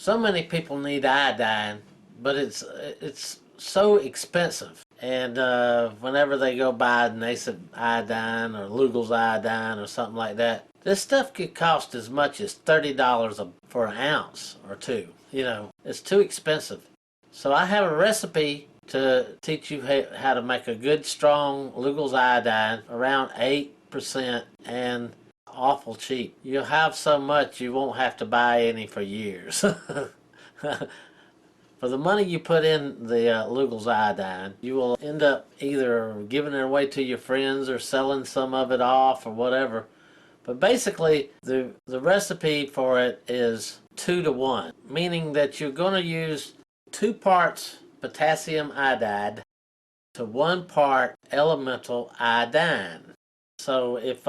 So many people need iodine, but it's so expensive. And whenever they go buy nascent iodine or Lugol's iodine or something like that, this stuff could cost as much as $30 for an ounce or two. You know, it's too expensive. So I have a recipe to teach you how to make a good, strong Lugol's iodine, around 8% and awful cheap. You'll have so much you won't have to buy any for years. For the money you put in the Lugol's iodine, you will end up either giving it away to your friends or selling some of it off or whatever. But basically, the recipe for it is 2 to 1, meaning that you're going to use 2 parts potassium iodide to 1 part elemental iodine. So if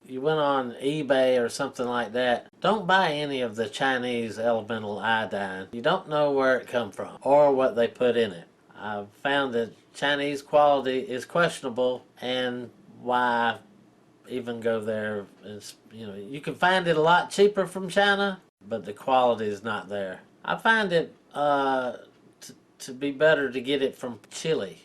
you went on eBay or something like that, don't buy any of the Chinese elemental iodine. You don't know where it come from or what they put in it. I've found that Chinese quality is questionable, and why even go there? Is, you know, you can find it a lot cheaper from China, but the quality is not there. I find it to be better to get it from Chile.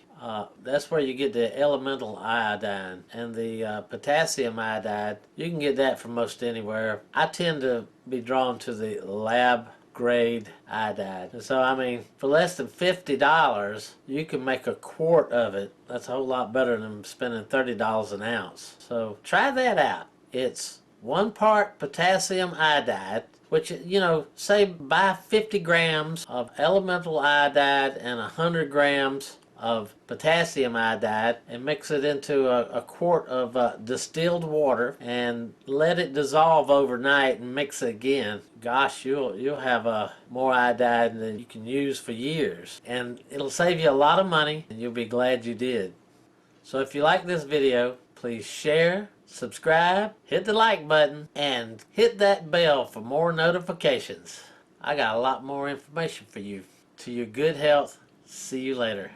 That's where you get the elemental iodine, and the potassium iodide. You can get that from most anywhere. I tend to be drawn to the lab grade iodide. And so, I mean, for less than $50, you can make a quart of it. That's a whole lot better than spending $30 an ounce. So try that out. It's 1 part potassium iodide, which, you know, say buy 50 grams of elemental iodide and 100 grams of potassium iodide and mix it into a quart of distilled water and let it dissolve overnight and mix it again. Gosh, you'll have more iodide than you can use for years, and it'll save you a lot of money, and you'll be glad you did. So if you like this video, please share, subscribe, hit the like button, and hit that bell for more notifications. I got a lot more information for you. To your good health. See you later.